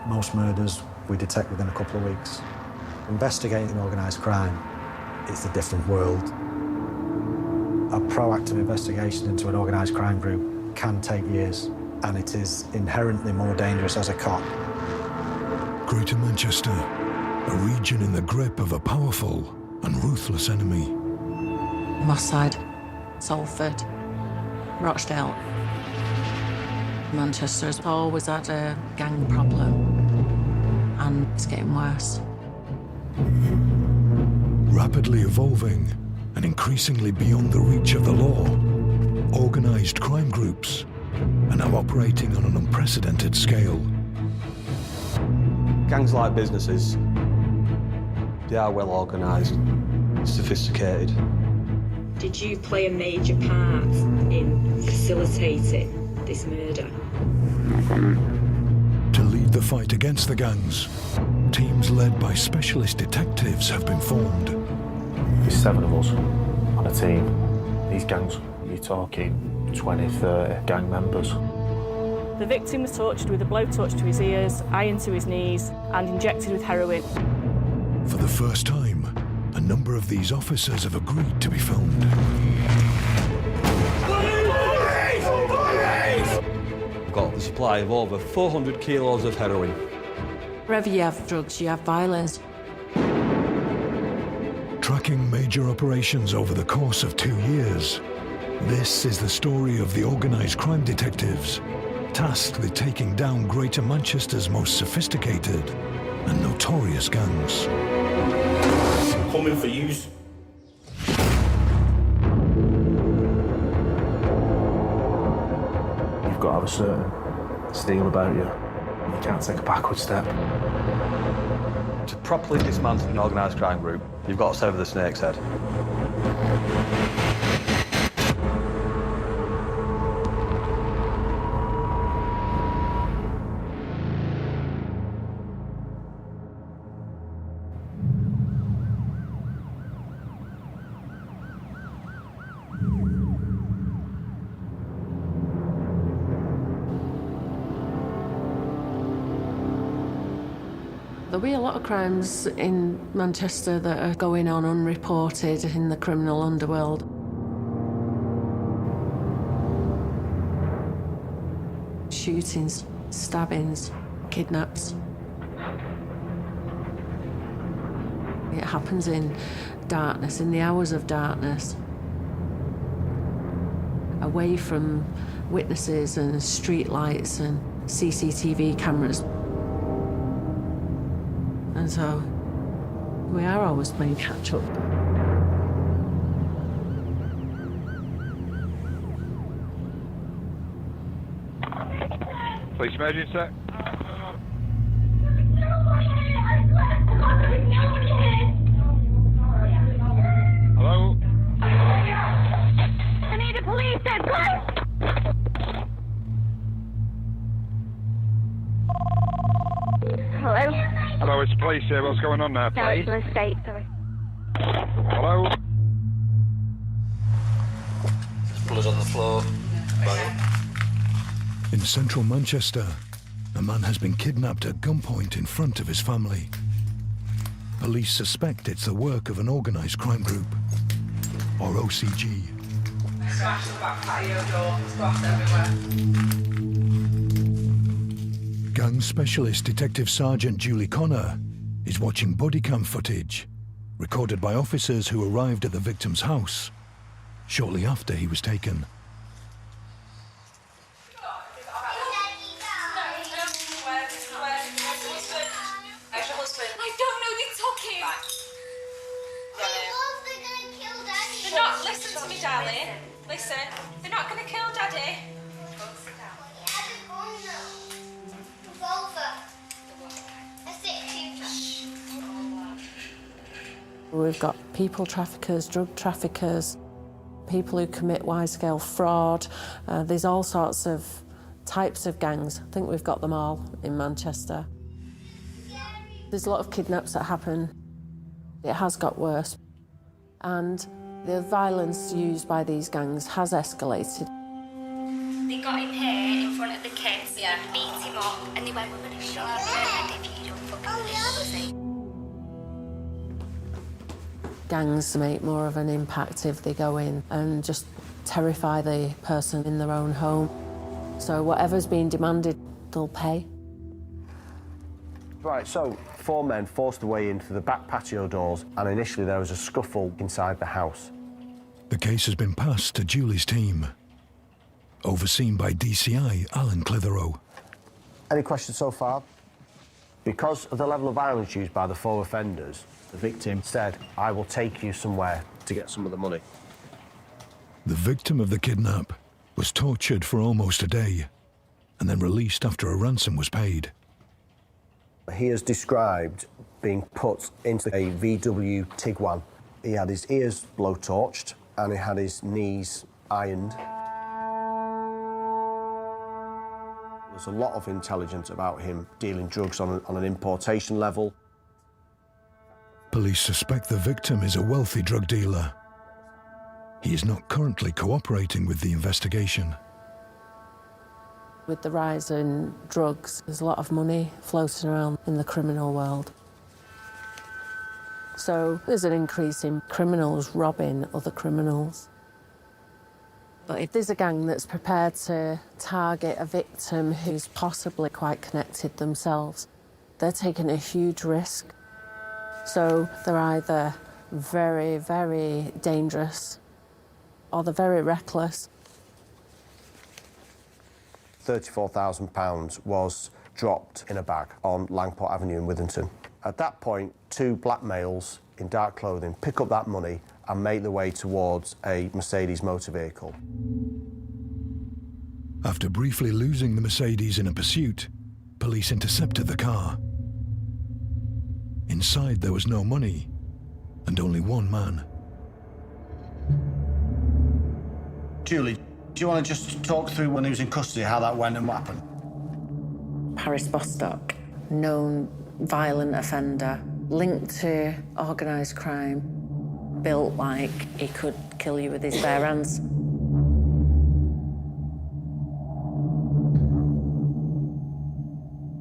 Most murders we detect within a couple of weeks. Investigating organised crime, it's a different world. A proactive investigation into an organised crime group can take years, and it is inherently more dangerous as a cop. Greater Manchester, a region in the grip of a powerful and ruthless enemy. Moss Side, Salford, Rochdale. Manchester has always had a gang problem, and it's getting worse. Rapidly evolving and increasingly beyond the reach of the law, organised crime groups are now operating on an unprecedented scale. Gangs like businesses. They are well organised, sophisticated. Did you play a major part in facilitating this murder? To lead the fight against the gangs, teams led by specialist detectives have been formed. There's 7 of us on a team. These gangs, you're talking 20, 30 gang members. The victim was tortured with a blowtorch to his ears, iron to his knees, and injected with heroin. For the first time, a number of these officers have agreed to be filmed. We've got the supply of over 400 kilos of heroin. Wherever you have drugs, you have violence. Tracking major operations over the course of 2 years, this is the story of the organised crime detectives, tasked with taking down Greater Manchester's most sophisticated and notorious gangs. Coming for yous. You've got to have a certain steel about you. You can't take a backward step. To properly dismantle an organised crime group, you've got to sever the snake's head. There'll be a lot of crimes in Manchester that are going on unreported in the criminal underworld. Shootings, stabbings, kidnaps. It happens in darkness, in the hours of darkness. Away from witnesses and street lights and CCTV cameras. And so, we are always playing catch-up. Police emergency. Hello? I need a police headquarters! Hello? Hello, it's police here. What's going on now, No, please? it's an estate, sorry. Hello? There's blood on the floor. In central Manchester, a man has been kidnapped at gunpoint in front of his family. Police suspect it's the work of an organised crime group, or OCG. Smashed the back patio door, glass everywhere. Gang specialist Detective Sergeant Julie Connor is watching body cam footage recorded by officers who arrived at the victim's house shortly after he was taken. I don't know, you're talking! They're not, listen to me, darling. Listen, they're not going to kill Daddy. We've got people traffickers, drug traffickers, people who commit wide-scale fraud. There's all sorts of types of gangs. I think we've got them all in Manchester. There's a lot of kidnaps that happen. It has got worse. And the violence used by these gangs has escalated. They got him here in front of the kids, beat him up, and they went, we're going to shoot him. Gangs make more of an impact if they go in and just terrify the person in their own home. So whatever's being demanded, they'll pay. Right, so 4 men forced their way in through the back patio doors, and initially there was a scuffle inside the house. The case has been passed to Julie's team, overseen by DCI Alan Clitheroe. Any questions so far? Because of the level of violence used by the 4 offenders, the victim said, "I will take you somewhere to get some of the money." The victim of the kidnap was tortured for almost a day and then released after a ransom was paid. He has described being put into a VW Tiguan. He had his ears blowtorched and he had his knees ironed. There's a lot of intelligence about him dealing drugs on an importation level. Police suspect the victim is a wealthy drug dealer. He is not currently cooperating with the investigation. With the rise in drugs, there's a lot of money floating around in the criminal world. So there's an increase in criminals robbing other criminals. But if there's a gang that's prepared to target a victim who's possibly quite connected themselves, they're taking a huge risk. So they're either very, very dangerous or they're very reckless. £34,000 was dropped in a bag on Langport Avenue in Withington. At that point, 2 black males in dark clothing pick up that money and make their way towards a Mercedes motor vehicle. After briefly losing the Mercedes in a pursuit, police intercepted the car. Inside there was no money and only 1 man. Julie, do you want to just talk through when he was in custody, how that went and what happened? Paris Bostock, known violent offender, linked to organised crime, built like he could kill you with his bare hands.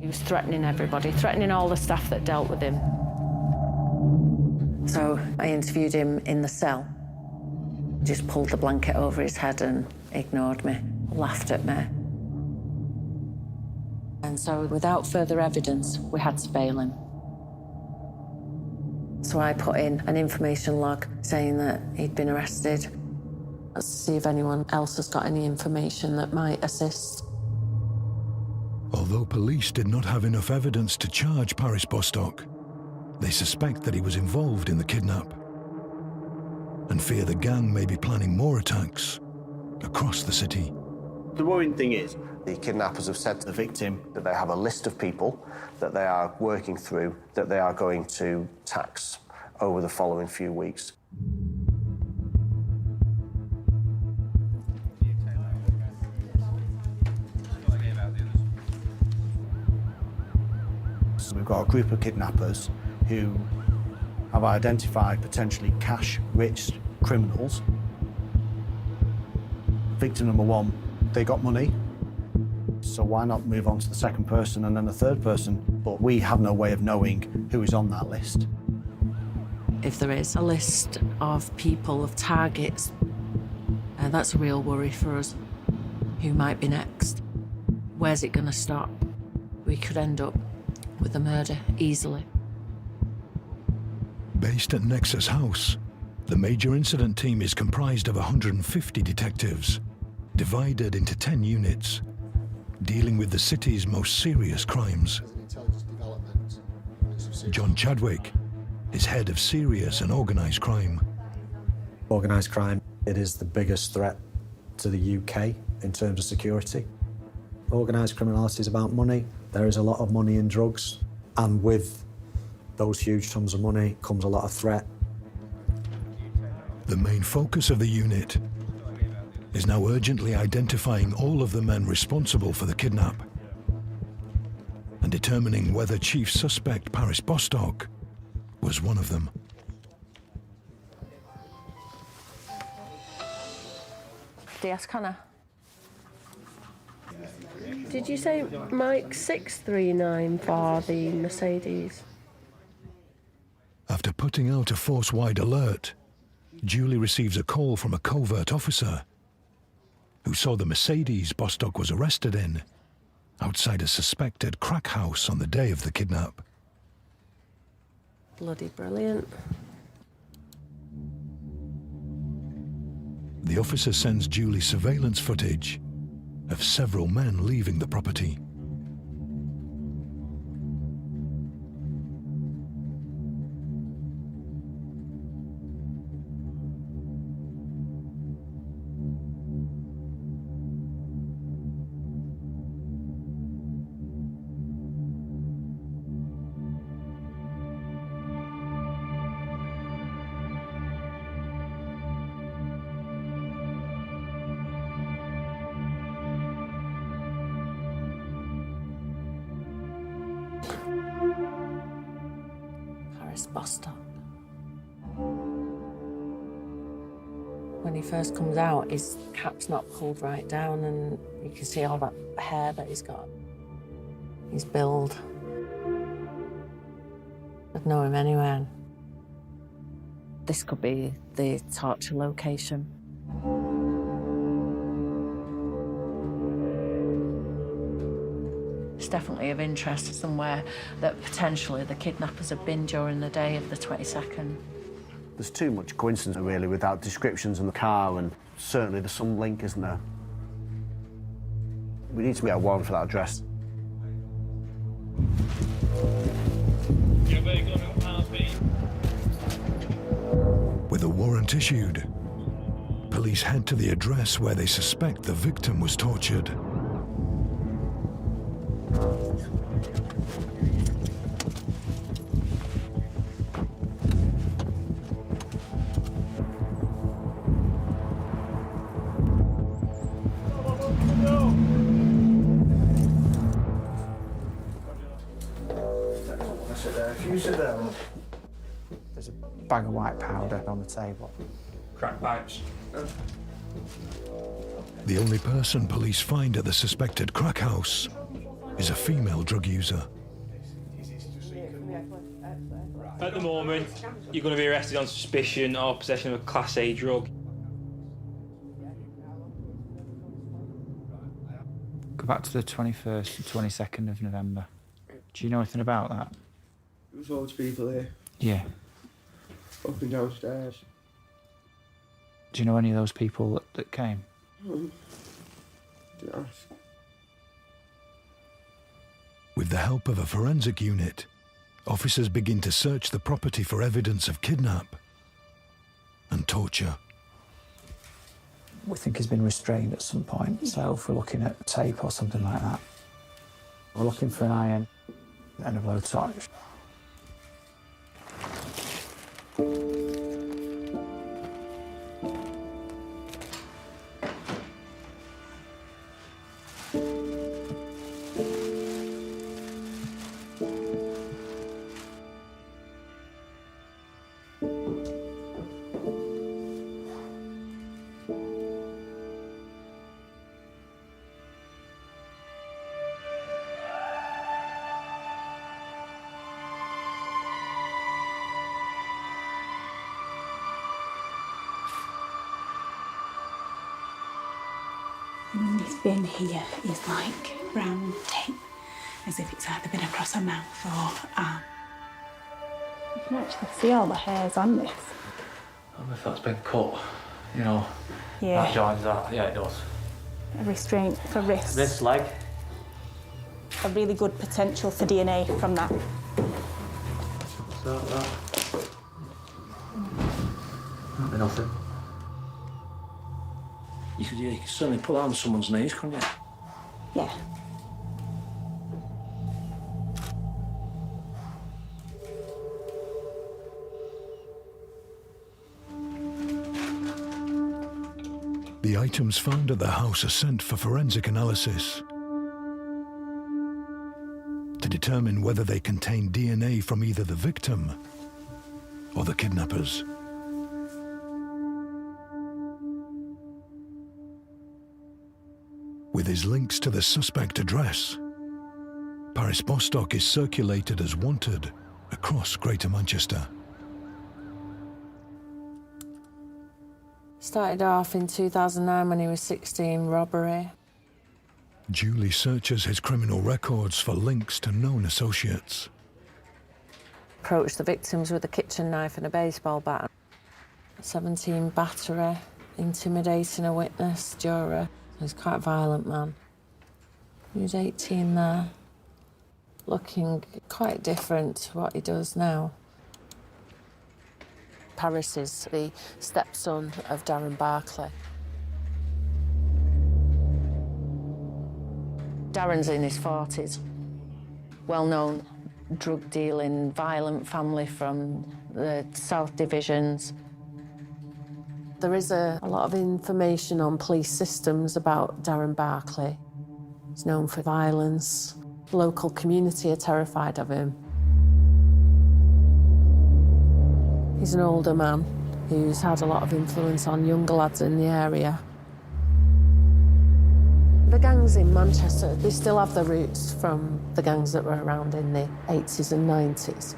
He was threatening everybody, threatening all the staff that dealt with him. So I interviewed him in the cell. Just pulled the blanket over his head and ignored me, laughed at me. And so without further evidence, we had to bail him. So I put in an information log saying that he'd been arrested. Let's see if anyone else has got any information that might assist. Although police did not have enough evidence to charge Paris Bostock, they suspect that he was involved in the kidnap and fear the gang may be planning more attacks across the city. The worrying thing is, the kidnappers have said to the victim that they have a list of people that they are working through, that they are going to tax over the following few weeks. So we've got a group of kidnappers who have identified potentially cash-rich criminals. Victim number 1, they got money, so why not move on to the second person and then the third person? But we have no way of knowing who is on that list. If there is a list of people, of targets, that's a real worry for us. Who might be next? Where's it going to stop? We could end up with a murder easily. Based at Nexus House, the major incident team is comprised of 150 detectives, divided into 10 units, dealing with the city's most serious crimes. John Chadwick is head of serious and organised crime. Organised crime, it is the biggest threat to the UK in terms of security. Organised criminality is about money. There is a lot of money in drugs, and with those huge sums of money comes a lot of threat. The main focus of the unit is now urgently identifying all of the men responsible for the kidnap and determining whether chief suspect Paris Bostock was one of them. DS Connor. Did you say Mike 639 for the Mercedes? After putting out a force-wide alert, Julie receives a call from a covert officer who saw the Mercedes Bostock was arrested in outside a suspected crack house on the day of the kidnap. Bloody brilliant. The officer sends Julie surveillance footage of several men leaving the property. Paris Bostock. When he first comes out, his cap's not pulled right down, and you can see all that hair that he's got. His build. I'd know him anywhere. This could be the torture location. It's definitely of interest, somewhere that potentially the kidnappers have been during the day of the 22nd. There's too much coincidence, really, without descriptions in the car, and certainly there's some link, isn't there? We need to get a warrant for that address. With a warrant issued, police head to the address where they suspect the victim was tortured. There's a bag of white powder on the table. Crack pipes. The only person police find at the suspected crack house is a female drug user. At the moment, you're going to be arrested on suspicion of possession of a Class A drug. Go back to the 21st and 22nd of November. Do you know anything about that? There was loads of people here, Yeah. up and downstairs. Do you know any of those people that came? Didn't ask. With the help of a forensic unit, officers begin to search the property for evidence of kidnap and torture. We think he's been restrained at some point, so if we're looking at tape or something like that. We're looking for an iron and a blowtorch. This bin here is like brown tape, as if it's either been across a mouth or arm. You can actually see all the hairs on this. I don't know if that's been cut, you know. Yeah. That joins that, yeah, it does. A restraint for wrists. This leg. A really good potential for DNA from that. So that. That'd be nothing. You could certainly put that on someone's knees, couldn't you? Yeah. The items found at the house are sent for forensic analysis to determine whether they contain DNA from either the victim or the kidnappers. With his links to the suspect address, Paris Bostock is circulated as wanted across Greater Manchester. Started off in 2009 when he was 16, robbery. Julie searches his criminal records for links to known associates. Approached the victims with a kitchen knife and a baseball bat. 17 battery, intimidating a witness, juror. He's quite a violent man. He was 18 there, looking quite different to what he does now. Paris is the stepson of Darren Barclay. Darren's in his 40s. Well-known drug-dealing, violent family from the South Divisions. There is a lot of information on police systems about Darren Barclay. He's known for violence. The local community are terrified of him. He's an older man who's had a lot of influence on younger lads in the area. The gangs in Manchester, they still have their roots from the gangs that were around in the 80s and 90s.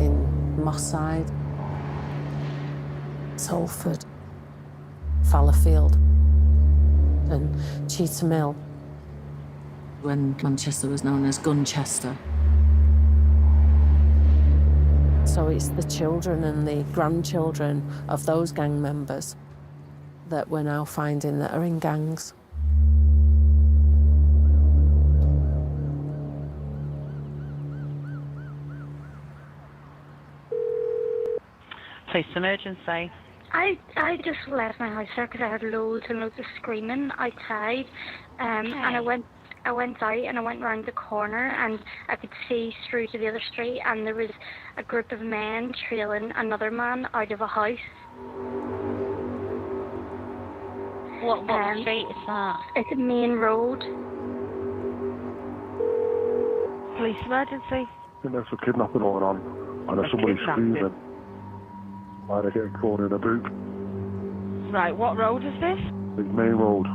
In Moss Side, Salford, Fallowfield and Cheetah Mill, when Manchester was known as Gunchester. So it's the children and the grandchildren of those gang members that we're now finding that are in gangs. Police emergency. I just left my house there because I heard loads and loads of screaming outside, and I went out and I went round the corner and I could see through to the other street, and there was a group of men trailing another man out of a house. What street is that? It's a main road. Police emergency. I think there's a kidnapping going on, and there's somebody screaming. Why they're getting thrown in a boot. Right, what road is this? The main road.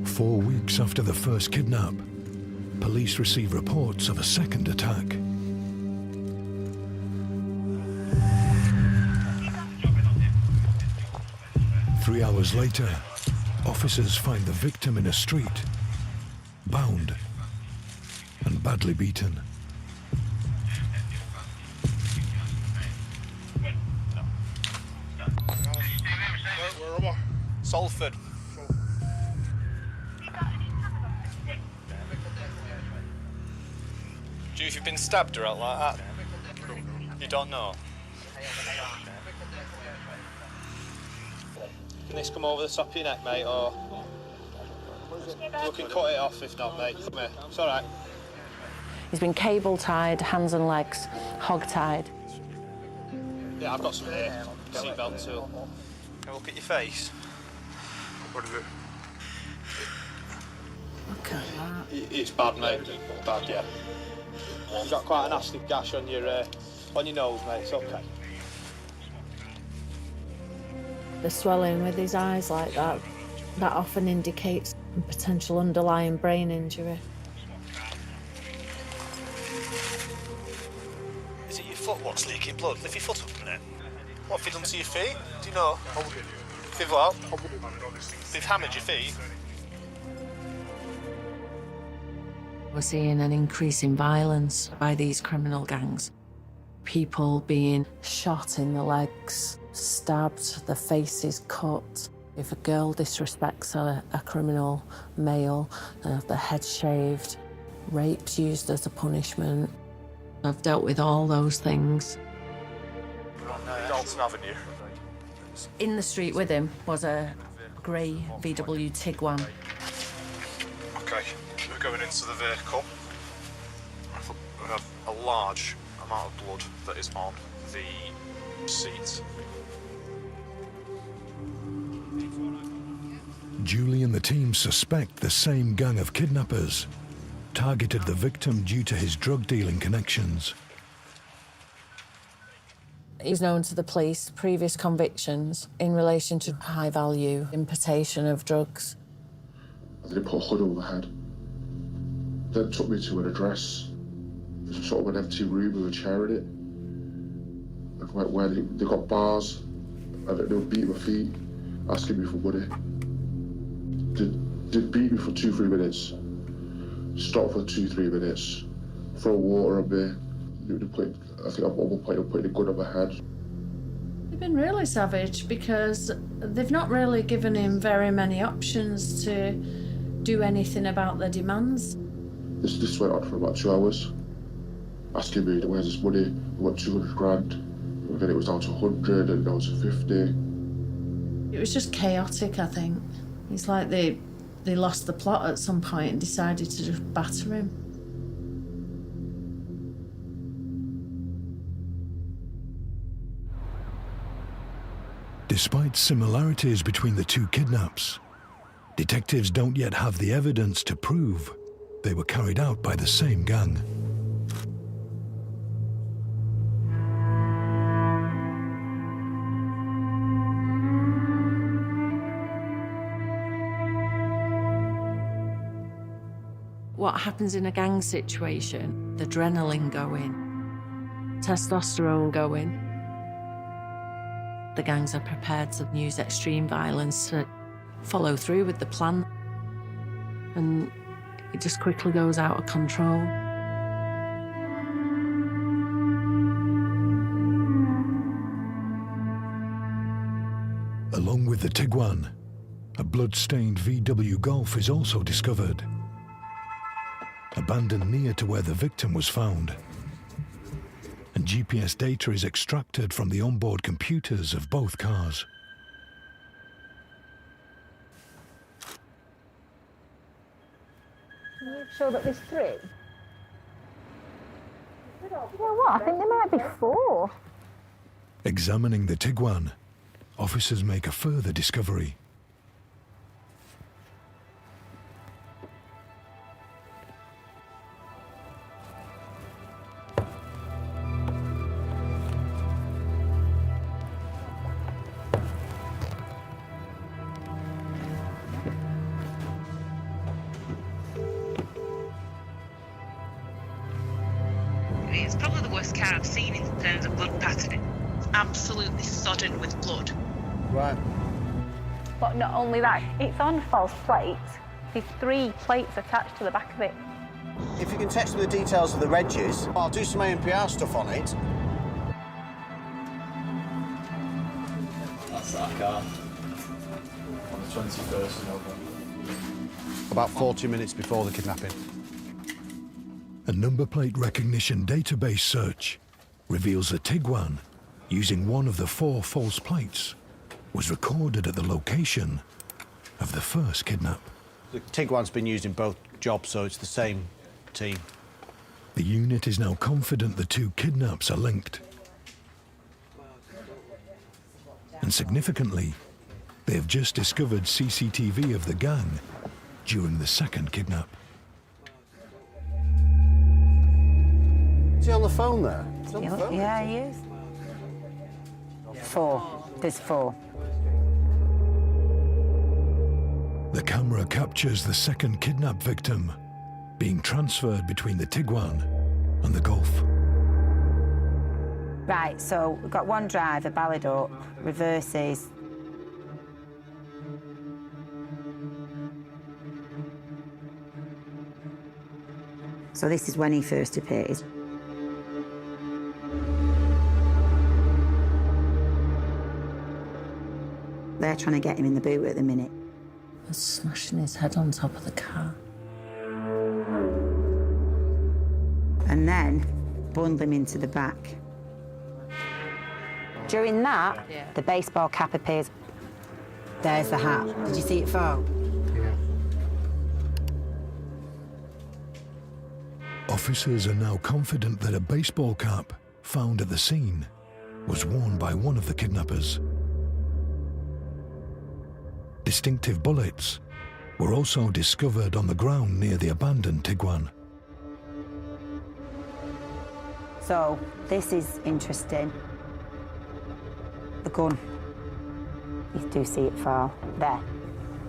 4 weeks after the first kidnap, police receive reports of a second attack. Three hours later, officers find the victim in a street, bound and badly beaten. Salford. Do you if you've been stabbed or out like that? You don't know? Can this come over the top of your neck, mate, or you can cut it off if not, mate. Come here. It's all right. He's been cable tied, hands and legs, hog tied. Yeah, I've got some here. Seatbelt tool. Can I look at your face? What is it? Look at that. It's bad, mate. Bad, yeah. You've got quite a nasty gash on your nose, mate. It's okay. The swelling with his eyes like that often indicates a potential underlying brain injury. Is it your foot what's leaking blood? Lift your foot up a minute. What have you done to your feet? Do you know? They've what? They've hammered your feet. We're seeing an increase in violence by these criminal gangs. People being shot in the legs, stabbed, their faces cut. If a girl disrespects a criminal male, their head shaved, rape's used as a punishment. I've dealt with all those things. Dalton Avenue. In the street with him was a grey VW Tiguan. Okay, we're going into the vehicle. We have a large amount of blood that is on the seat. Julie and the team suspect the same gang of kidnappers targeted the victim due to his drug-dealing connections. He's known to the police, previous convictions in relation to high-value importation of drugs. They put a hood over my head, then took me to an address There's sort of an empty room with a chair in it. Like where they got bars, and they would beat my feet, asking me for money. They'd beat me for 2-3 minutes, stop for 2-3 minutes, throw water on me. I think at one point they were putting a gun on my head. They've been really savage because they've not really given him very many options to do anything about their demands. This went on for about 2 hours, asking me, where's this money? I want 200 grand. And then it was down to 100 and down to 50. It was just chaotic, I think. It's like they lost the plot at some point and decided to just batter him. Despite similarities between the two kidnaps, detectives don't yet have the evidence to prove they were carried out by the same gang. What happens in a gang situation? The adrenaline going, testosterone going. The gangs are prepared to use extreme violence to follow through with the plan. And it just quickly goes out of control. Along with the Tiguan, a blood-stained VW Golf is also discovered, abandoned near to where the victim was found. And GPS data is extracted from the onboard computers of both cars. Can you show that there's 3? You know what? I think there might be 4. Examining the Tiguan, officers make a further discovery. It's probably the worst car I've seen in terms of blood patterning. It's absolutely sodden with blood. Right. But not only that, it's on false plates. There's 3 plates attached to the back of it. If you can text me the details of the regs, I'll do some ANPR stuff on it. That's that car. On the 21st of November. About 40 minutes before the kidnapping. A number plate recognition database search reveals a Tiguan, using one of the 4 false plates, was recorded at the location of the first kidnap. The Tiguan's been used in both jobs, so it's the same team. The unit is now confident the 2 kidnaps are linked. And significantly, they have just discovered CCTV of the gang during the second kidnap. Is he on the phone there? Yeah, he is. 4. There's 4. The camera captures the second kidnap victim being transferred between the Tiguan and the Golf. Right, so we've got one driver, ballad up, reverses. So this is when he first appeared. They're trying to get him in the boot at the minute. They're smashing his head on top of the car. And then bundle him into the back. During that, the baseball cap appears. There's the hat. Did you see it fall? Yeah. Officers are now confident that a baseball cap found at the scene was worn by one of the kidnappers. Distinctive bullets were also discovered on the ground near the abandoned Tiguan. So, this is interesting. The gun. You do see it fall there.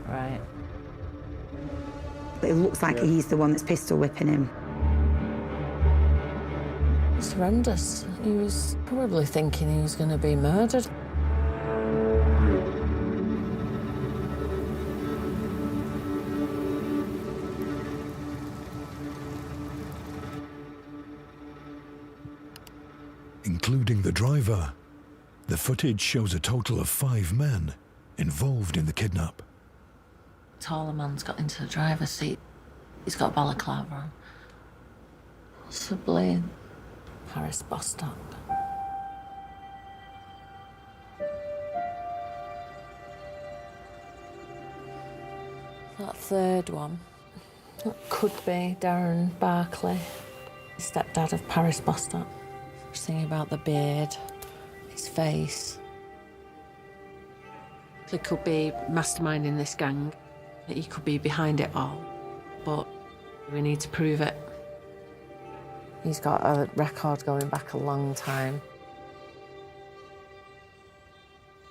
Right. But it looks like he's the one that's pistol whipping him. It's horrendous. He was probably thinking he was going to be murdered. Including the driver, the footage shows a total of 5 men involved in the kidnap. Taller man's got into the driver's seat. He's got a balaclava on. Possibly Paris Bostock. That third one, it could be Darren Barkley, stepdad of Paris Bostock. Just thinking about the beard, his face. He could be masterminding this gang. He could be behind it all, but we need to prove it. He's got a record going back a long time.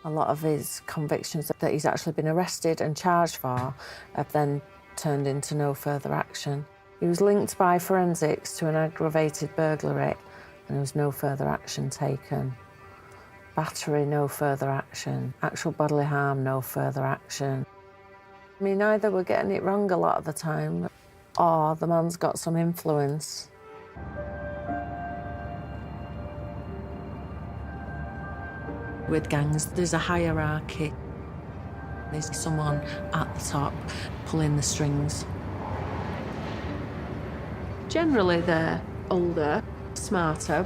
A lot of his convictions that he's actually been arrested and charged for have then turned into no further action. He was linked by forensics to an aggravated burglary, and there was no further action taken. Battery, no further action. Actual bodily harm, no further action. I mean, either we're getting it wrong a lot of the time, or the man's got some influence. With gangs, there's a hierarchy. There's someone at the top pulling the strings. Generally, they're older, smarter.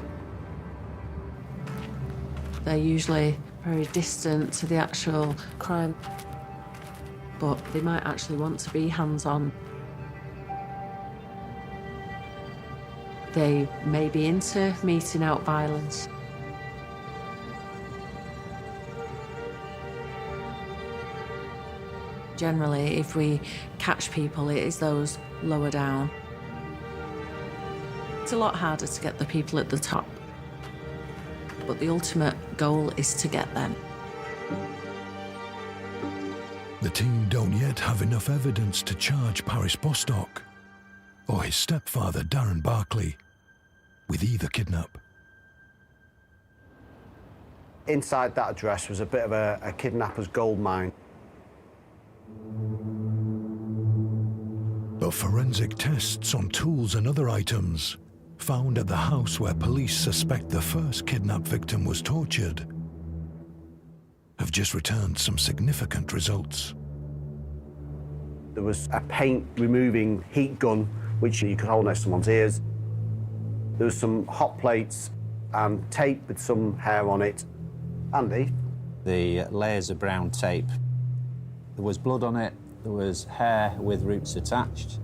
They're usually very distant to the actual crime, but they might actually want to be hands-on. They may be into meting out violence. Generally, if we catch people, it is those lower down. It's a lot harder to get the people at the top, but the ultimate goal is to get them. The team don't yet have enough evidence to charge Paris Bostock or his stepfather, Darren Barkley, with either kidnap. Inside that address was a bit of a kidnapper's gold mine. But forensic tests on tools and other items found at the house where police suspect the first kidnap victim was tortured have just returned some significant results. There was a paint-removing heat gun, which you could hold next to someone's ears. There was some hot plates and tape with some hair on it. Andy? The layers of brown tape. There was blood on it, there was hair with roots attached.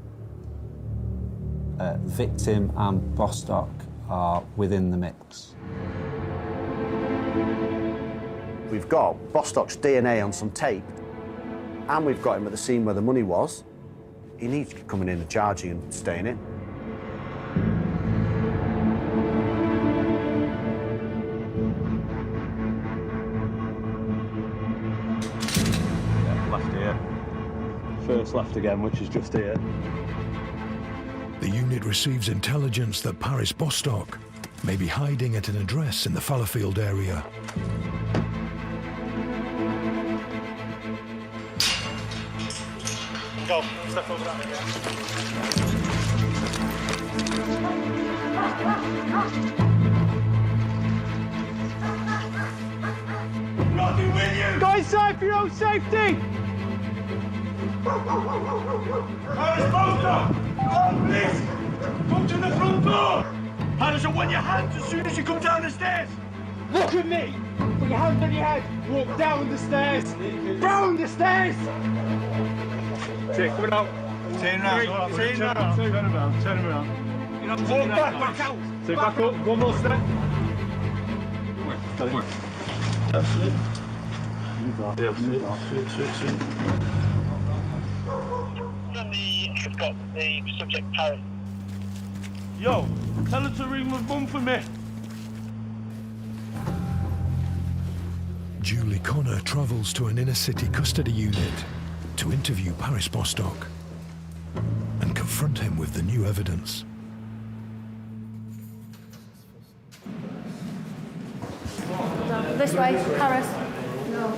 Victim and Bostock are within the mix. We've got Bostock's DNA on some tape, and we've got him at the scene where the money was. He needs to be coming in and charging and staying in. Left here. First left again, which is just here. The unit receives intelligence that Paris Bostock may be hiding at an address in the Fallowfield area. Go, step over that again. Nothing with you! Go inside for your own safety! Paris Bostock! Oh, please! Come to the front door! Paris, I want your hands as soon as you come down the stairs! Look at me! Put your hands on your head! Walk down the stairs! Down the stairs! Tick, coming out. Turn around. Turn around. Turn around. Turn around. You're not walk back out. Take back up. One more step. Work. That's it. You've got the subject Paris. Yo, tell her to ring my mum for me. Julie Connor travels to an inner-city custody unit to interview Paris Bostock and confront him with the new evidence. This way, Paris. No.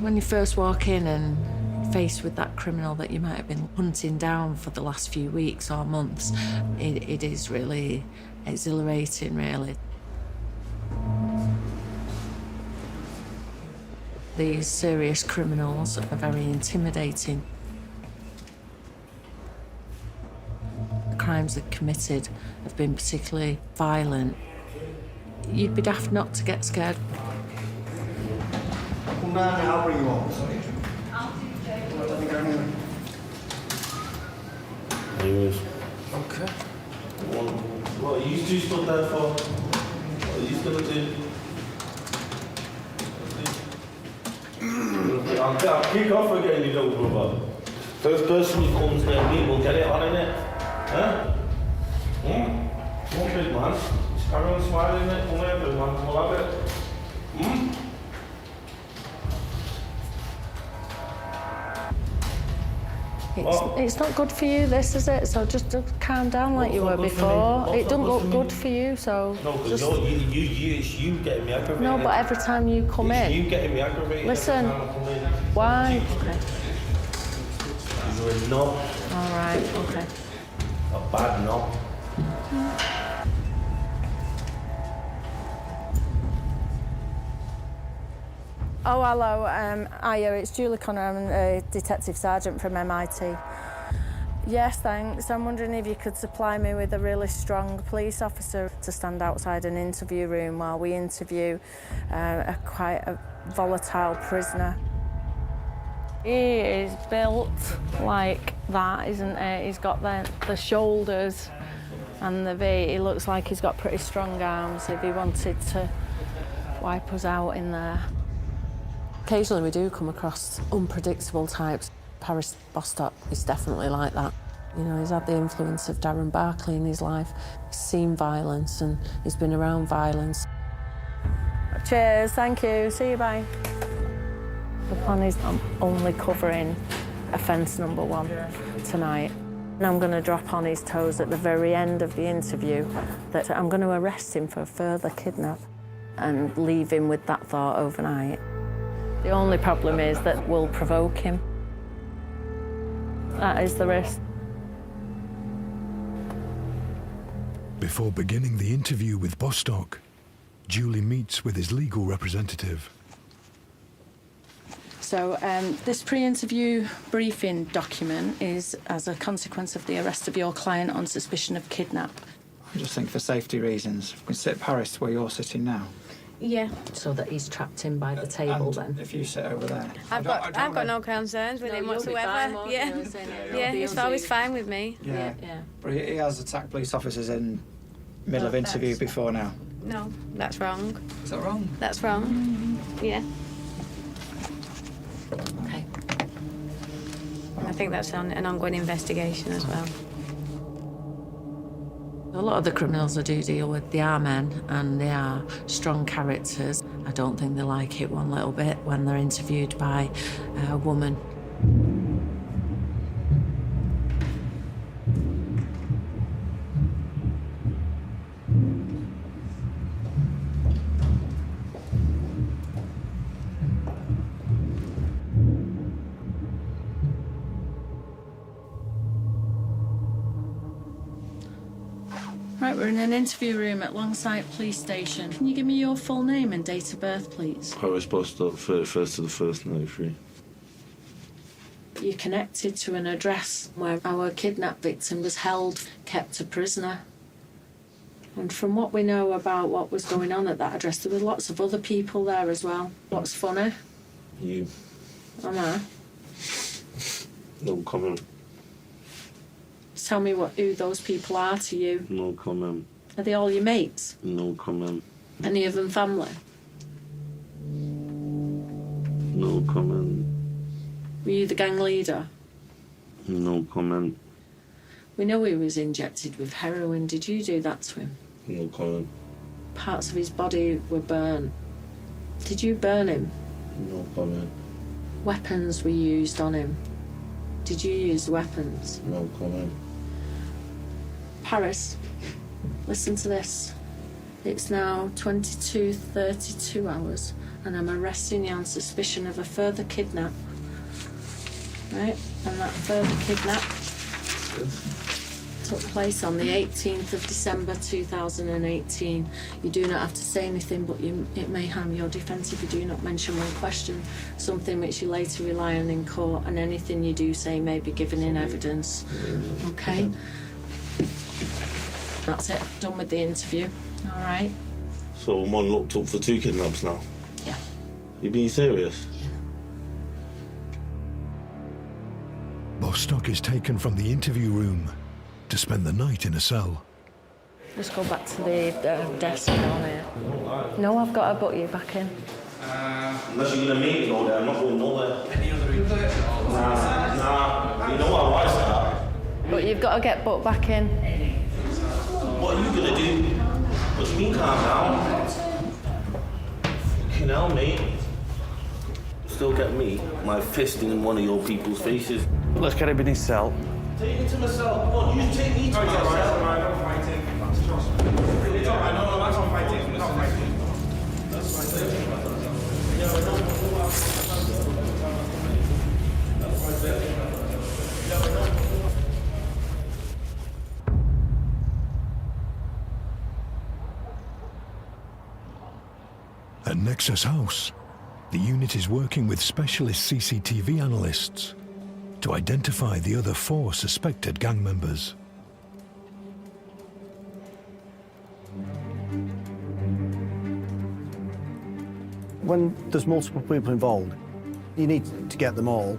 When you first walk in and faced with that criminal that you might have been hunting down for the last few weeks or months, it is really exhilarating, really. These serious criminals are very intimidating. The crimes they've committed have been particularly violent. You'd be daft not to get scared. I'll bring you on. Okay. What are you two stood there for? What are you gonna do? I'll kick off again, you little brother. First person who comes near me will get it on, innit? Huh? Come on, big man. Just carry on smiling, innit? Come here, big man. We'll have it. It's not good for you, this, is it? So just calm down like you were before. It doesn't look good for you, so No, because it's you getting me aggravated. No, but every time you come in... You getting me aggravated. Listen, why? You're a knob. All right, okay. A bad knob. Oh, hello. Hiya, it's Julie Connor. I'm a detective sergeant from MIT. Yes, thanks. I'm wondering if you could supply me with a really strong police officer to stand outside an interview room while we interview quite a volatile prisoner. He is built like that, isn't he? He's got the shoulders and the V. He looks like he's got pretty strong arms if he wanted to wipe us out in there. Occasionally we do come across unpredictable types. Paris Bostock is definitely like that. You know, he's had the influence of Darren Barkley in his life. He's seen violence and he's been around violence. Cheers, thank you, see you, bye. The plan is I'm only covering offence number 1 tonight. And I'm going to drop on his toes at the very end of the interview that I'm going to arrest him for a further kidnap and leave him with that thought overnight. The only problem is that we'll provoke him. That is the risk. Before beginning the interview with Bostock, Julie meets with his legal representative. So this pre-interview briefing document is as a consequence of the arrest of your client on suspicion of kidnap. I just think for safety reasons, we can sit Paris where you're sitting now. Yeah. So that he's trapped in by the table then. If you sit over there. I've got no concerns with him whatsoever. It's always fine with me. Yeah. But he has attacked police officers in middle of interview before now. No, that's wrong. Is that wrong? That's wrong. Yeah. Okay. I think that's an ongoing investigation as well. A lot of the criminals I do deal with, they are men and they are strong characters. I don't think they like it one little bit when they're interviewed by a woman. Right, we're in an interview room at Longside Police Station. Can you give me your full name and date of birth, please? Paris Bostock, 31st to the 1st, 93. You're connected to an address where our kidnapped victim was held, kept a prisoner. And from what we know about what was going on at that address, there were lots of other people there as well. What's funny? You. I know. No comment. Tell me who those people are to you. No comment. Are they all your mates? No comment. Any of them family? No comment. Were you the gang leader? No comment. We know he was injected with heroin. Did you do that to him? No comment. Parts of his body were burnt. Did you burn him? No comment. Weapons were used on him. Did you use weapons? No comment. Paris, listen to this. It's now 22:32 hours, and I'm arresting you on suspicion of a further kidnap. Right? And that further kidnap took place on the 18th of December 2018. You do not have to say anything, but it may harm your defence if you do not mention one question, something which you later rely on in court, and anything you do say may be given in evidence. Okay? That's it. Done with the interview. All right? So I'm on looked up for 2 kidnaps now? Yeah. You being serious? Bostock is taken from the interview room to spend the night in a cell. Just go back to the desk down here. No, I've got to book you back in. Unless you're going to meet me all day, I'm not going nowhere. Any other reason? Nah. You know what I that. But you've got to get booked back in. What are you going to do? What do you mean calm down? Fucking hell, mate. Still get me, my fist in one of your people's faces. Let's get him in his cell. Take me to my cell. Come on, you take me to my cell. I'm not fighting. Trust me. It's all right. No, that's not fighting. I'm not fighting. At Nexus House, the unit is working with specialist CCTV analysts to identify the other 4 suspected gang members. When there's multiple people involved, you need to get them all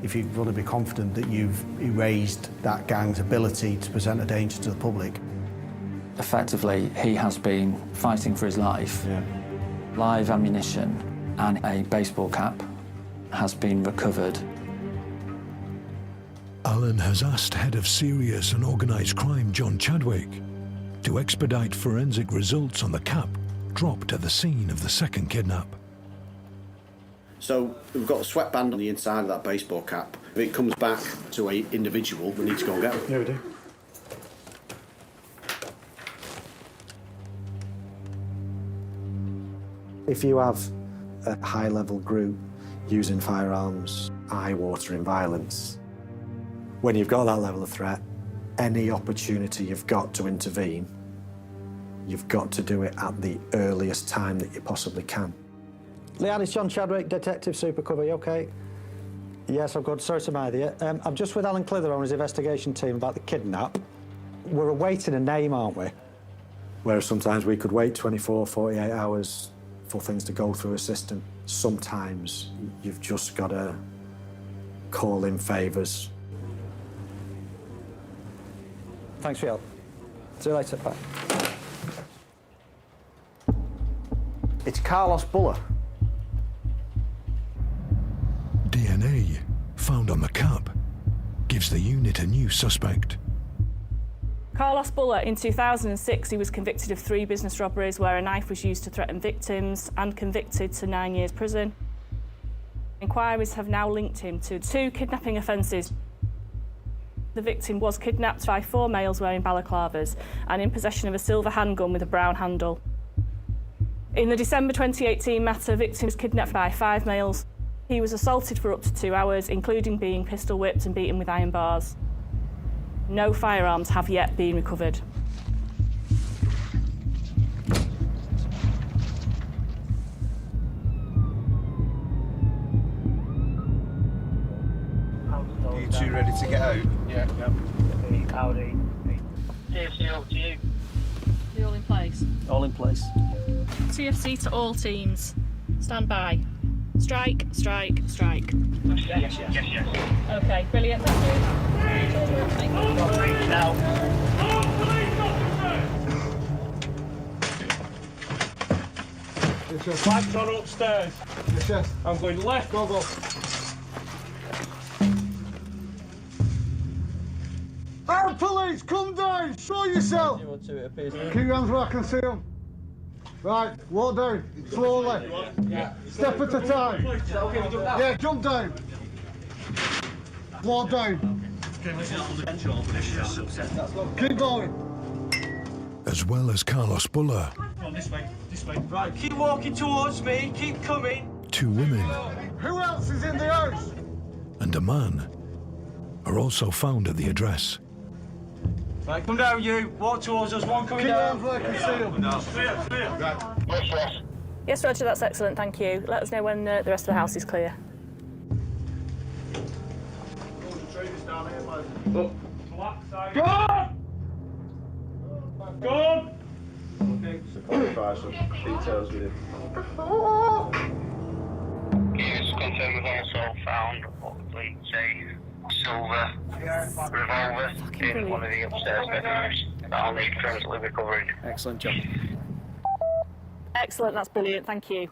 if you want to be confident that you've erased that gang's ability to present a danger to the public. Effectively, he has been fighting for his life. Live ammunition and a baseball cap has been recovered. Alan has asked Head of Serious and Organised Crime John Chadwick to expedite forensic results on the cap dropped at the scene of the second kidnap. So we've got a sweatband on the inside of that baseball cap. If it comes back to an individual, we need to go and get them. Yeah, we do. If you have a high-level group using firearms, eye-watering violence, when you've got that level of threat, any opportunity you've got to intervene, you've got to do it at the earliest time that you possibly can. Leanne, it's John Chadwick, Detective Supercover. You OK? Yes, I'm good. Sorry to bother you. I'm just with Alan Clitheroe and his investigation team about the kidnap. We're awaiting a name, aren't we? Whereas sometimes we could wait 24, 48 hours for things to go through a system. Sometimes you've just got to call in favours. Thanks for your help. See you later. Bye. It's Carlos Buller. DNA found on the cap gives the unit a new suspect. Carlos Buller, in 2006, he was convicted of 3 business robberies where a knife was used to threaten victims and convicted to 9 years prison. Inquiries have now linked him to 2 kidnapping offences. The victim was kidnapped by 4 males wearing balaclavas and in possession of a silver handgun with a brown handle. In the December 2018 matter, victim was kidnapped by 5 males. He was assaulted for up to 2 hours, including being pistol whipped and beaten with iron bars. No firearms have yet been recovered. Are you 2 ready to get out? Yeah. Howdy. TFC to you. They're all in place? All in place. TFC to all teams. Stand by. Strike, strike, strike. Yes. OK, brilliant, thank you. Thank you. Now. Flags on upstairs. Yes. I'm going left. Go. Hey, police, come down. Show yourself. Keep your hands where I can see them. Right, walk down, slowly. Step at a time. Yeah, jump down. Walk down. Keep going. as well as Carlos Buller. Come on, this way. Right, keep walking towards me, keep coming. 2 women Who else is in the house? and a man are also found at the address. Right, come down, you. Walk towards us. One coming down. Keep hands clear. Clear. Yes, Roger, that's excellent, thank you. Let us know when the rest of the house is clear. Go on! Go on! Okay. So clarify some details with him. Yes, confirm we've also found what leads a silver revolver in one of the upstairs bedrooms that'll need forensically recovering. Excellent job. Excellent, that's brilliant, thank you.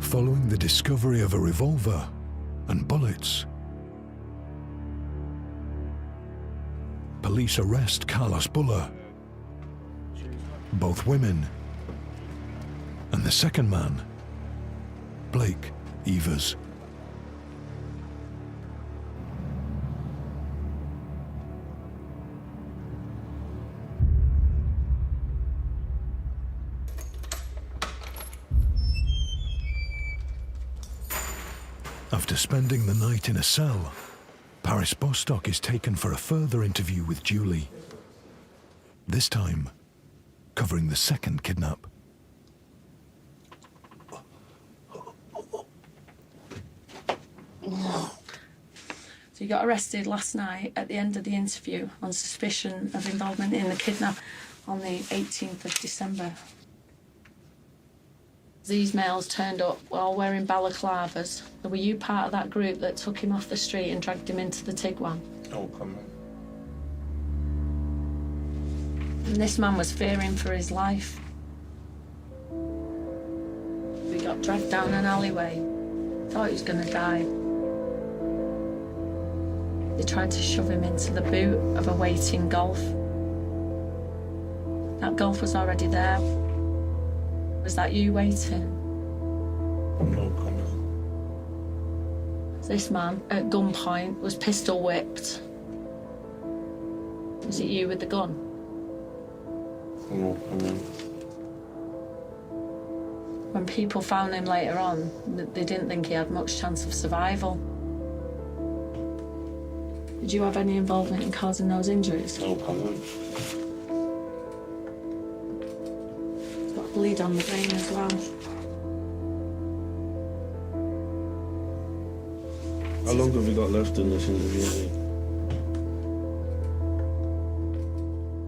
Following the discovery of a revolver and bullets, police arrest Carlos Buller, both women, and the second man, Blake Evers. After spending the night in a cell, Paris Bostock is taken for a further interview with Julie. This time, covering the second kidnap. So you got arrested last night at the end of the interview on suspicion of involvement in the kidnap on the 18th of December. These males turned up all wearing balaclavas. Were you part of that group that took him off the street and dragged him into the Tiguan? No comment. And this man was fearing for his life. We got dragged down an alleyway. Thought he was going to die. They tried to shove him into the boot of a waiting Golf. That Golf was already there. Was that you waiting? No comment. This man, at gunpoint, was pistol whipped. Was it you with the gun? No comment. When people found him later on, they didn't think he had much chance of survival. Did you have any involvement in causing those injuries? No comment. Got bleed on the brain as well. How long have we got left in this interview?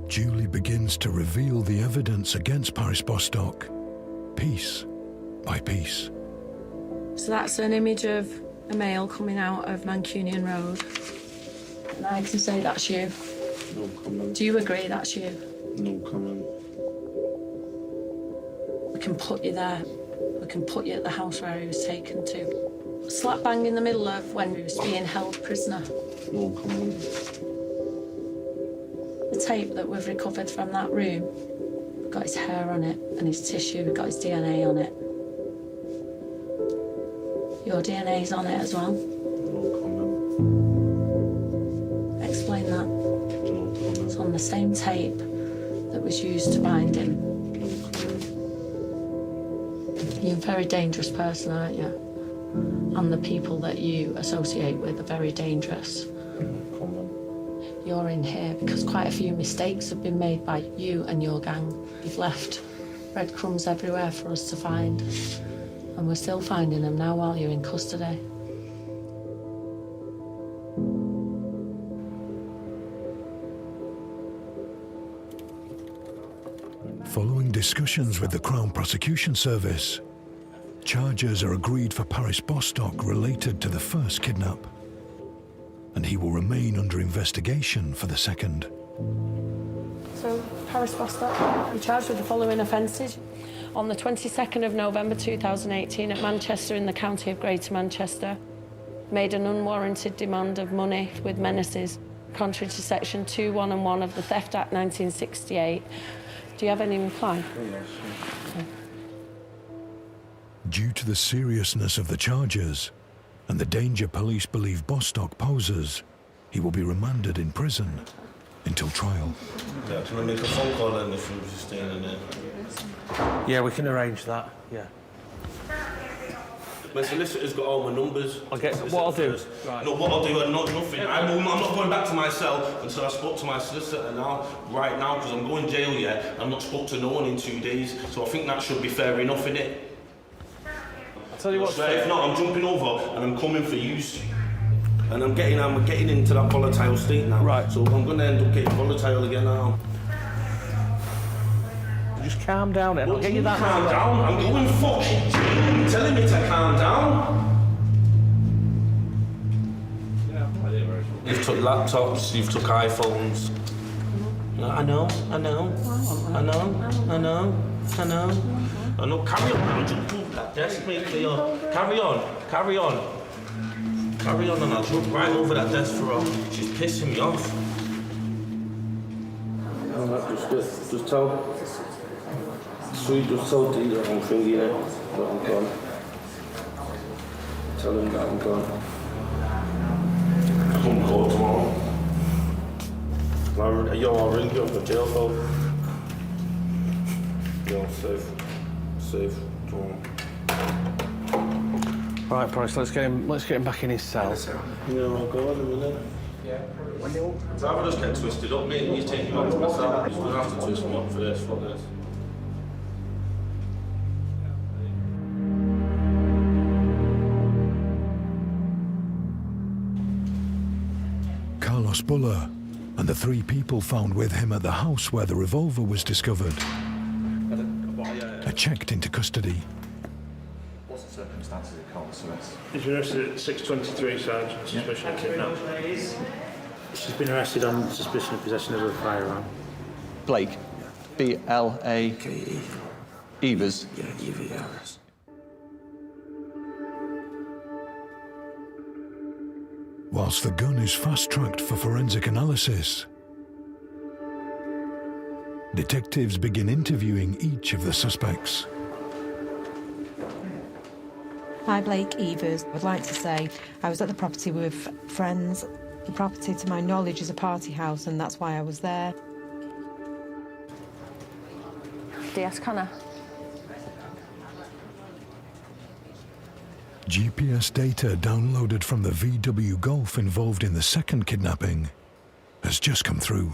Julie begins to reveal the evidence against Paris Bostock, piece by piece. So that's an image of a male coming out of Mancunian Road. And I can say that's you. No comment. Do you agree that's you? No comment. We can put you there. We can put you at the house where he was taken to. Slap bang in the middle of when he was being held prisoner. No comment. The tape that we've recovered from that room, we've got his hair on it and his tissue, we've got his DNA on it. Your DNA's on it as well. No comment. Explain that. No comment. It's on the same tape that was used to bind him. No comment. You're a very dangerous person, aren't you? And the people that you associate with are very dangerous. No comment. You're in here because quite a few mistakes have been made by you and your gang. You've left breadcrumbs everywhere for us to find. And we're still finding them now while you're in custody. Following discussions with the Crown Prosecution Service, charges are agreed for Paris Bostock related to the first kidnap, and he will remain under investigation for the second. So, Paris Bostock, you're charged with the following offences. On the 22nd of November 2018 at Manchester in the county of Greater Manchester, made an unwarranted demand of money with menaces, contrary to section 2(1) and 1 of the Theft Act 1968. Do you have any reply? Yes. Due to the seriousness of the charges, and the danger police believe Bostock poses, he will be remanded in prison until trial. Yeah, can I make a phone call then if you're just staying in there? Yeah, we can arrange that, yeah. My solicitor's got all my numbers. Okay, what I'll do... Right. No, what I'll do, nothing. I'm not going back to my cell until I spoke to my solicitor right now, because I'm going jail, yeah. I'm not spoke to no one in 2 days, so I think that should be fair enough, innit? I'll tell you what's fair. If not, I'm jumping over and I'm coming for use. And I'm getting into that volatile state now. Right. So I'm going to end up getting volatile again now. Just calm down then. I'll get you that. Calm down. I'm going fucking jail. You're telling me to calm down. You've took laptops, you've took iPhones. I know. Carry on now. Jump over that desk, mate. Carry on, and I'll jump right over that desk for her. She's pissing me off. Just tell. Sweet, just tell Dee that I'm thinking it, that I'm gone. Tell him that I'm gone. Come call tomorrow. I'll ring you up the jail phone. Yeah, safe. Come on. Right, Bryce, let's get him back in his cell. Yeah, I'll go in a minute. Yeah. So I've just get twisted up, mate. He's taking me on to myself. He's going to have to twist me up for this. Carlos Buller and the 3 people found with him at the house where the revolver was discovered are checked into custody. What's the circumstances of Carlos' arrest? He's arrested at 6:23, Sergeant, suspicion of kidnap. She's been arrested on suspicion of possession of a firearm. Blake, B-L-A... Evers. Yeah, Evers. Whilst the gun is fast-tracked for forensic analysis, detectives begin interviewing each of the suspects. Hi, Blake Evers. I would like to say I was at the property with friends. The property, to my knowledge, is a party house, and that's why I was there. DS Connor. GPS data downloaded from the VW Golf involved in the second kidnapping has just come through.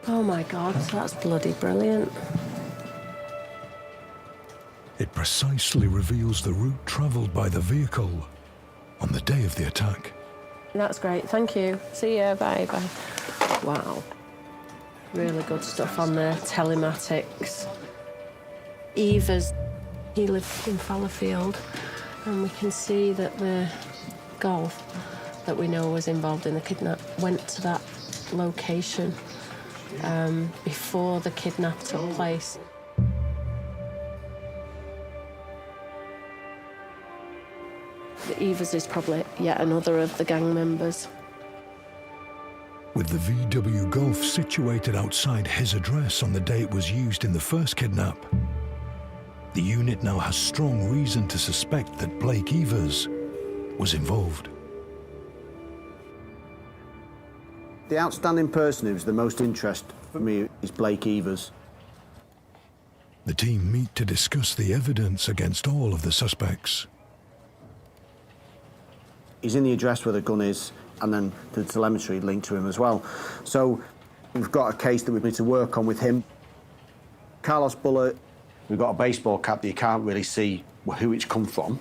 Oh my God, that's bloody brilliant. It precisely reveals the route travelled by the vehicle on the day of the attack. That's great, thank you. See ya, bye. Wow. Really good stuff on there, telematics. Evers, he lived in Fallowfield, and we can see that the Golf that we know was involved in the kidnap went to that location before the kidnap took place. Evers is probably yet another of the gang members. With the VW Golf situated outside his address on the day it was used in the first kidnap, the unit now has strong reason to suspect that Blake Evers was involved. The outstanding person who's the most interest for me is Blake Evers. The team meet to discuss the evidence against all of the suspects. He's in the address where the gun is, and then the telemetry linked to him as well. So we've got a case that we need to work on with him. Carlos Buller, we've got a baseball cap that you can't really see who it's come from,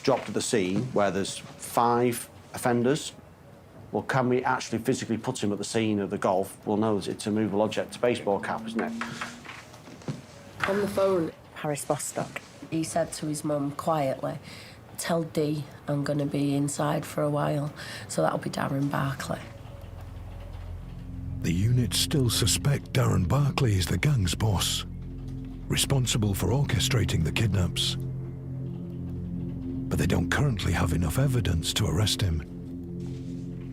dropped at the scene where there's 5 offenders. Well, can we actually physically put him at the scene of the Golf? We'll know that it's a movable object. It's a baseball cap, isn't it? On the phone, Harris Bostock, he said to his mum quietly, "Tell Dee I'm going to be inside for a while." So that'll be Darren Barkley. The unit still suspect Darren Barkley is the gang's boss, responsible for orchestrating the kidnaps. But they don't currently have enough evidence to arrest him.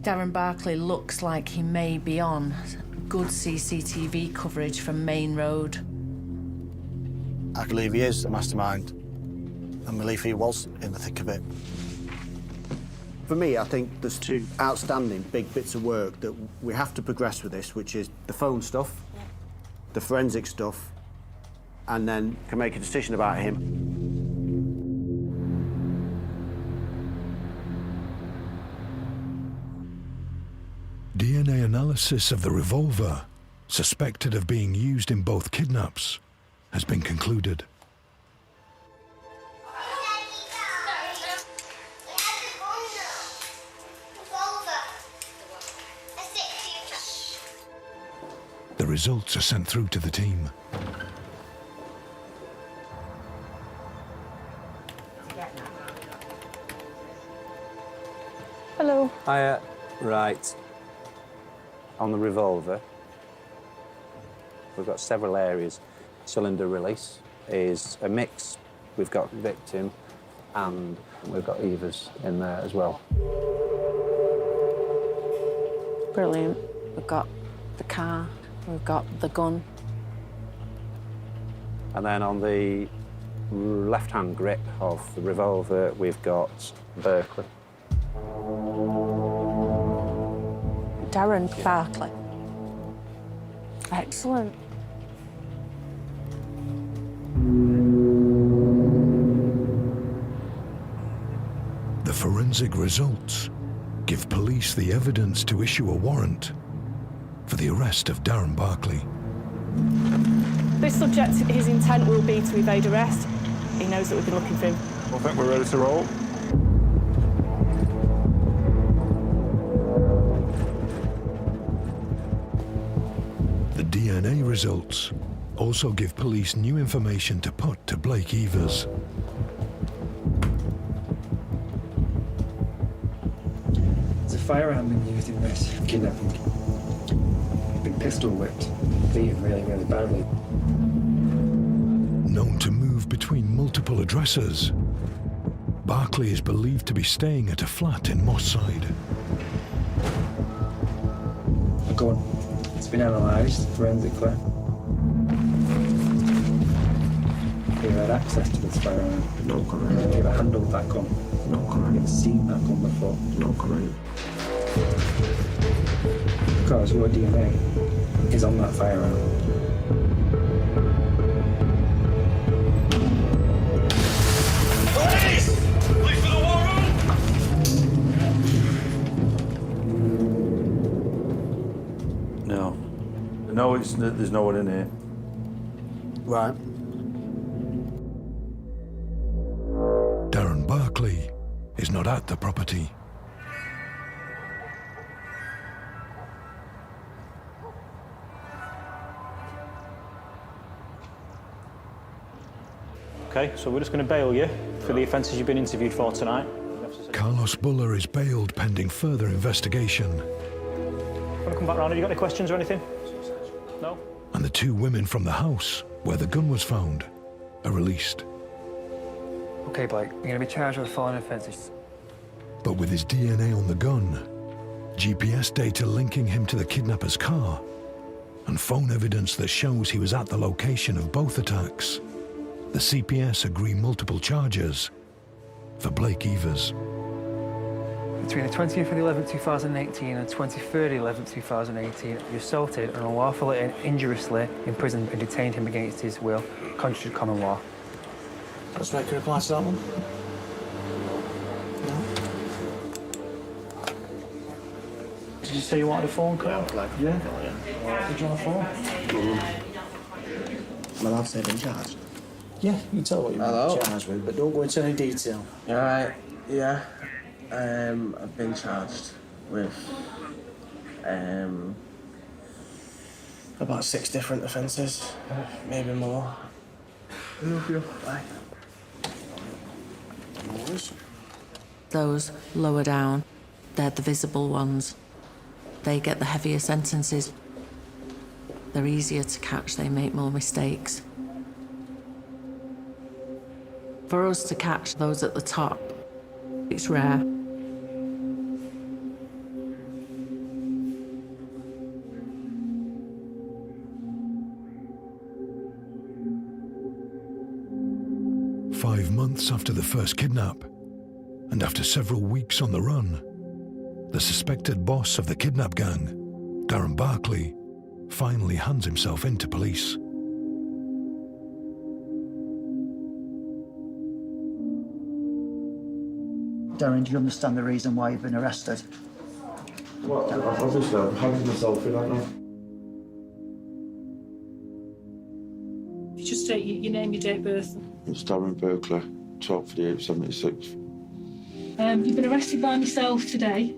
Darren Barkley looks like he may be on good CCTV coverage from Main Road. I believe he is the mastermind. and believe he was in the thick of it. For me, I think there's two outstanding big bits of work that we have to progress with this, which is the phone stuff, the forensic stuff, and then can make a decision about him. DNA analysis of the revolver, suspected of being used in both kidnaps, has been concluded. The results are sent through to the team. Hello. Right. On the revolver, we've got several areas. Cylinder release is a mix. We've got victim and we've got Evers in there as well. Brilliant. We've got the car, we've got the gun. And then on the left-hand grip of the revolver, we've got Berkeley. Darren Barkley. Excellent. The forensic results give police the evidence to issue a warrant for the arrest of Darren Barkley. This subject, his intent will be to evade arrest. He knows that we've been looking for him. I think we're ready to roll. The DNA results also give police new information to put to Blake Evers. There's a firearm being used in this kidnapping. Been pistol whipped, bleeding really, really badly. Known to move between multiple addresses, Barkley is believed to be staying at a flat in Moss Side. A gun. It's been analysed forensically. He had access to this firearm. No comment. He ever handled that gun. No comment. He ever seen that gun before. No comment. Because your DNA is on that firearm. Police! Police for the war room! No. No, there's no one in here. Right. Darren Barkley is not at the property. Okay, so we're just going to bail you for the offences you've been interviewed for tonight. Carlos Buller is bailed pending further investigation. Want to come back round? Have you got any questions or anything? No? And the two women from the house where the gun was found are released. Okay, Blake, you're going to be charged with following offences. But with his DNA on the gun, GPS data linking him to the kidnapper's car, and phone evidence that shows he was at the location of both attacks, the CPS agree multiple charges for Blake Evers. Between the 20th of the 11th, 2018 and 23rd of the 11th, 2018, you assaulted and unlawfully and injuriously imprisoned and detained him against his will, contrary to common law. Let's make a reply to that one. Did you say you wanted a phone call? Yeah. Did you want a phone? My lad said in charge. Yeah, you can tell what you're charged with, but don't go into any detail. Alright, yeah. I've been charged with about 6 different offences, maybe more. Bye. Those lower down, they're the visible ones. They get the heavier sentences. They're easier to catch, they make more mistakes. For us to catch those at the top, it's rare. 5 months after the first kidnap, and after several weeks on the run, the suspected boss of the kidnap gang, Darren Barkley, finally hands himself in to police. Darren, do you understand the reason why you've been arrested? Well, obviously, I've handed myself in, haven't I? If you just state your name, your date of birth. It's Darren Berkeley, 12th for the 876. You've been arrested by myself today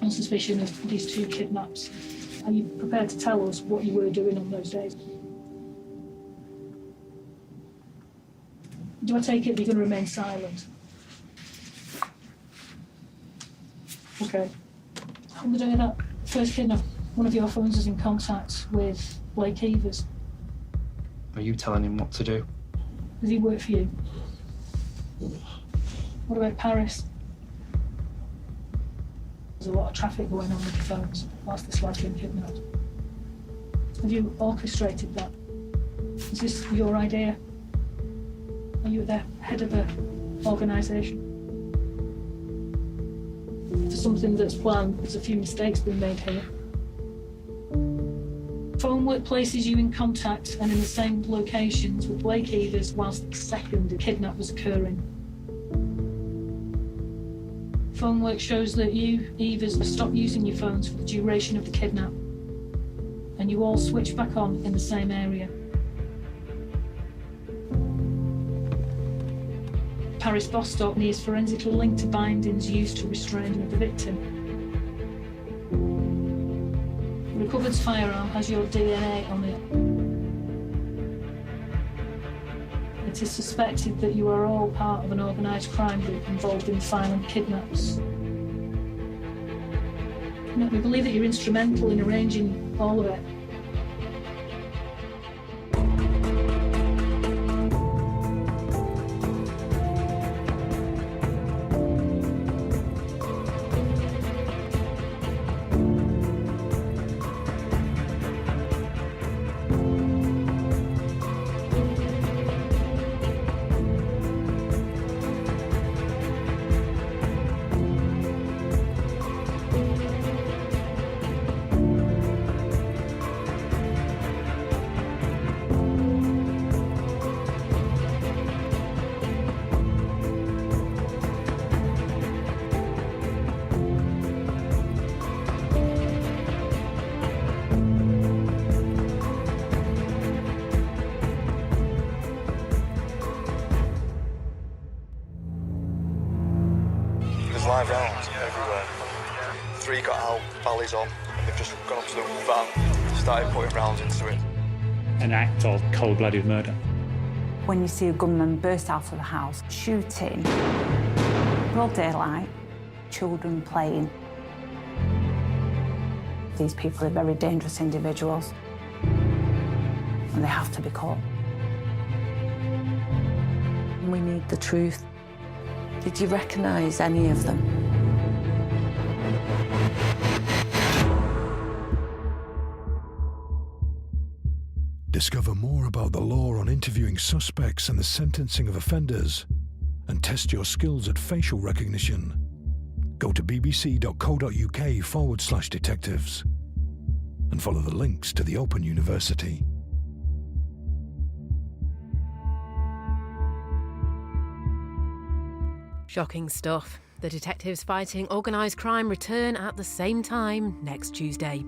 on suspicion of these 2 kidnaps. Are you prepared to tell us what you were doing on those days? Do I take it that you're going to remain silent? Okay. On the day of that first kidnap, one of your phones was in contact with Blake Evers. Are you telling him what to do? Does he work for you? What about Paris? There's a lot of traffic going on with your phones whilst this lad's been kidnapped. Have you orchestrated that? Is this your idea? Are you the head of an organisation? For something that's planned, there's a few mistakes been made here. Phone work places you in contact and in the same locations with Blake Evers whilst the second kidnap was occurring. Phone work shows that you, Evers, stopped using your phones for the duration of the kidnap, and you all switched back on in the same area. Paris Bostock is forensically linked to bindings used to restrain the victim. The recovered firearm has your DNA on it. It is suspected that you are all part of an organised crime group involved in violent kidnaps. We believe that you're instrumental in arranging all of it. Live rounds everywhere. 3 got out, Bally's on, and they've just gone up to the van, started putting rounds into it. An act of cold-blooded murder. When you see a gunman burst out of the house, shooting, broad daylight, children playing. These people are very dangerous individuals, and they have to be caught. We need the truth. Did you recognise any of them? Discover more about the law on interviewing suspects and the sentencing of offenders, and test your skills at facial recognition. Go to bbc.co.uk/detectives and follow the links to the Open University. Shocking stuff. The detectives fighting organised crime return at the same time next Tuesday.